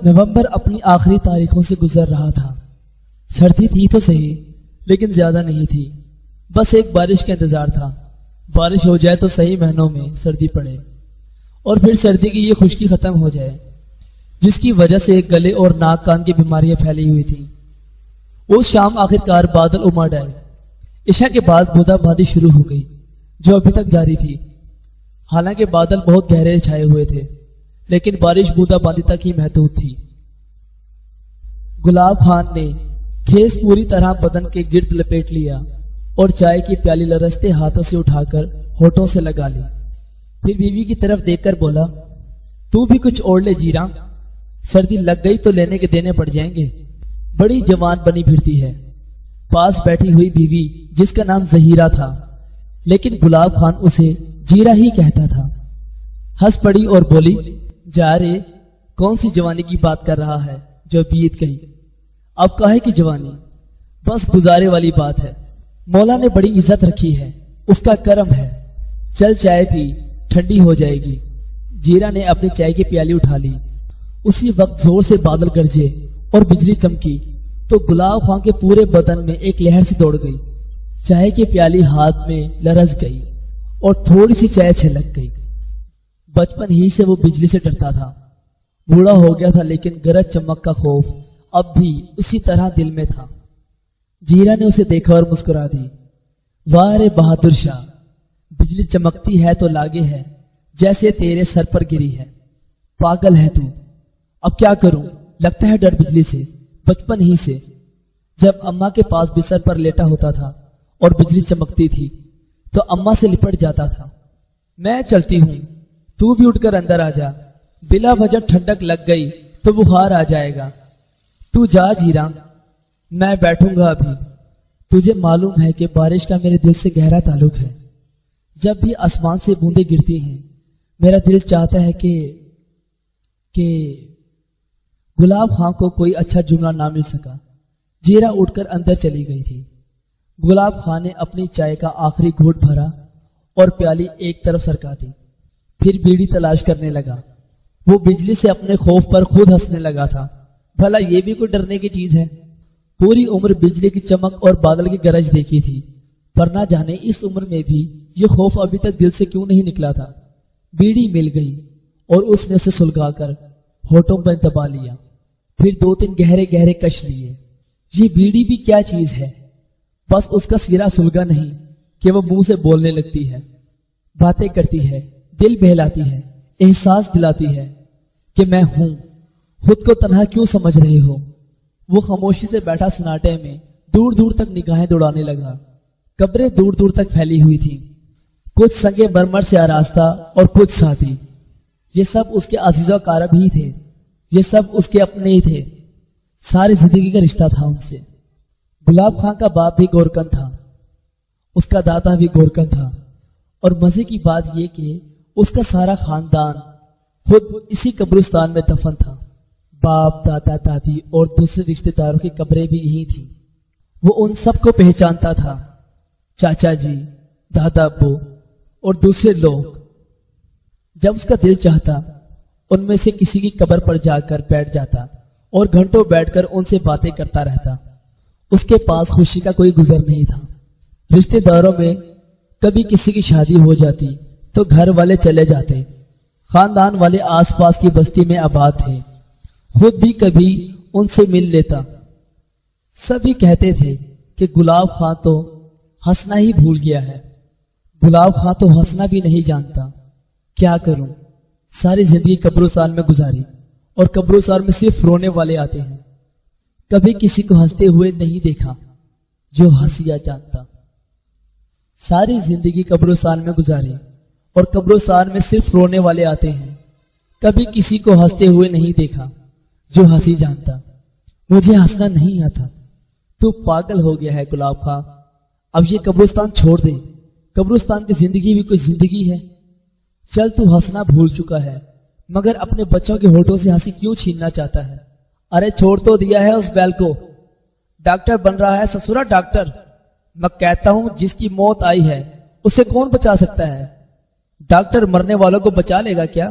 نومبر اپنی آخری تاریخوں سے گزر رہا تھا۔ سردی تھی تو صحیح، لیکن زیادہ نہیں تھی۔ بس ایک بارش کا انتظار تھا۔ بارش ہو جائے تو صحیح مہینوں میں سردی پڑے اور پھر سردی کی یہ خشکی ختم ہو جائے جس کی وجہ سے گلے اور ناک کان کی بیماریاں پھیلی ہوئی تھیں۔ اس شام آخرکار بادل امڑ آئے۔ عشاء کے بعد بوندا باندی شروع ہو گئی جو ابھی تک جاری تھی۔ حالانکہ بادل بہت گہرے چھائے ہوئے تھے، لیکن بارش بوندا باندی تک ہی محدود تھی۔ گلاب خان نے خیز پوری طرح بدن کے گرد لپیٹ لیا اور چائے کی پیالی لرزتے ہاتھوں سے اٹھا کر ہونٹوں سے لگا لی۔ پھر بیوی کی طرف دیکھ کر بولا، تو بھی کچھ اوڑھ لے جیراں، سردی لگ گئی تو لینے کے دینے پڑ جائیں گے۔ بڑی جوان بنی پھرتی ہے۔ پاس بیٹھی ہوئی بیوی جس کا نام زہیرہ تھا، لیکن گلاب خان اسے جیرا ہی کہتا تھا، ہنس پڑی اور بولی، جا رے کون سی جوانی کی بات کر رہا ہے جو بیت گئی؟ اب کاہے کی جوانی؟ بس گزارے والی بات ہے۔ مولا نے بڑی عزت رکھی ہے، اس کا کرم ہے۔ چل چائے پی، ٹھنڈی ہو جائے گی۔ جیرا نے اپنی چائے کی پیالی اٹھا لی۔ اسی وقت زور سے بادل گرجے اور بجلی چمکی تو گلاب خان کے پورے بدن میں ایک لہر سی دوڑ گئی۔ چائے کی پیالی ہاتھ میں لرز گئی اور تھوڑی سی چائے چھلک گئی۔ بچپن ہی سے وہ بجلی سے ڈرتا تھا۔ بوڑھا ہو گیا تھا لیکن گرج چمک کا خوف اب بھی اسی طرح دل میں تھا۔ جیرا نے اسے دیکھا اور مسکرا دی، واہ رے بہادر شاہ، بجلی چمکتی ہے تو لاگے ہے جیسے تیرے سر پر گری ہے۔ پاگل ہے تو، اب کیا کروں؟ لگتا ہے ڈر بجلی سے، بچپن ہی سے۔ جب اماں کے پاس بستر پر لیٹا ہوتا تھا اور بجلی چمکتی تھی تو اماں سے لپٹ جاتا تھا۔ میں چلتی ہوں، تو بھی اٹھ کر اندر آ جا، بلا وجہ ٹھنڈک لگ گئی تو بخار آ جائے گا۔ تو جا جیراں، میں بیٹھوں گا ابھی۔ تجھے معلوم ہے کہ بارش کا میرے دل سے گہرا تعلق ہے۔ جب بھی آسمان سے بوندیں گرتی ہیں میرا دل چاہتا ہے کہ گلاب خان کو کوئی اچھا جملہ نہ مل سکا۔ جیرا اٹھ کر اندر چلی گئی تھی۔ گلاب خان نے اپنی چائے کا آخری گھونٹ بھرا اور پیالی ایک طرف سرکا دی، پھر بیڑی تلاش کرنے لگا۔ وہ بجلی سے اپنے خوف پر خود ہنسنے لگا تھا۔ بھلا یہ بھی کوئی ڈرنے کی چیز ہے؟ پوری عمر بجلی کی چمک اور بادل کی گرج دیکھی تھی، پر نہ جانے اس عمر میں بھی یہ خوف ابھی تک دل سے کیوں نہیں نکلا تھا۔ بیڑی مل گئی اور اس نے اسے سلگا کر ہونٹوں پر دبا لیا، پھر 2-3 گہرے گہرے کش لیے۔ یہ بیڑی بھی کیا چیز ہے؟ بس اس کا سیرا سلگا نہیں کہ وہ منہ سے بولنے لگتی ہے، باتیں کرتی ہے، دل بہلاتی ہے، احساس دلاتی ہے کہ میں ہوں۔ خود کو تنہا کیوں سمجھ رہے ہو؟ وہ خاموشی سے بیٹھا سناٹے میں دور دور تک نگاہیں دوڑانے لگا۔ قبریں دور دور تک پھیلی ہوئی تھیں، کچھ سنگے مرمر سے آراستہ اور کچھ سادی۔ یہ سب اس کے عزیز و اقارب ہی تھے، یہ سب اس کے اپنے ہی تھے، ساری زندگی کا رشتہ تھا ان سے۔ گلاب خان کا باپ بھی گورکن تھا، اس کا دادا بھی گورکن تھا، اور مزے کی بات یہ کہ اس کا سارا خاندان خود اسی قبرستان میں دفن تھا۔ باپ، دادا، دادی اور دوسرے رشتہ داروں کی قبریں بھی یہی تھیں۔ وہ ان سب کو پہچانتا تھا، چاچا جی، دادا ابو اور دوسرے لوگ۔ جب اس کا دل چاہتا ان میں سے کسی کی قبر پر جا کر بیٹھ جاتا اور گھنٹوں بیٹھ کر ان سے باتیں کرتا رہتا۔ اس کے پاس خوشی کا کوئی گزر نہیں تھا۔ رشتہ داروں میں کبھی کسی کی شادی ہو جاتی تو گھر والے چلے جاتے، خاندان والے آس پاس کی بستی میں آباد تھے، خود بھی کبھی ان سے مل لیتا۔ سبھی کہتے تھے کہ گلاب خان تو ہنسنا ہی بھول گیا ہے، گلاب خان تو ہنسنا بھی نہیں جانتا۔ کیا کروں، ساری زندگی قبرستان میں گزاری اور قبرستان میں صرف رونے والے آتے ہیں، کبھی کسی کو ہنستے ہوئے نہیں دیکھا جو ہنسیا جانتا۔ ساری زندگی قبرستان میں گزاری اور قبرستان میں صرف رونے والے آتے ہیں، کبھی کسی کو ہنستے ہوئے نہیں دیکھا جو ہنسی جانتا۔ مجھے ہنسنا نہیں آتا۔ تو پاگل ہو گیا ہے گلاب خان، اب یہ قبرستان چھوڑ دے۔ قبرستان کی زندگی بھی کوئی زندگی ہے۔ چل، تو ہنسنا بھول چکا ہے، مگر اپنے بچوں کے ہونٹوں سے ہنسی کیوں چھیننا چاہتا ہے؟ ارے چھوڑ تو دیا ہے اس بیل کو، ڈاکٹر بن رہا ہے سسورا ڈاکٹر۔ میں کہتا ہوں جس کی موت آئی ہے اسے کون بچا سکتا ہے؟ ڈاکٹر مرنے والوں کو بچا لے گا کیا؟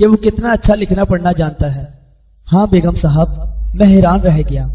کہ وہ کتنا اچھا لکھنا پڑھنا جانتا ہے۔ ہاں بیگم صاحب، میں حیران رہ گیا۔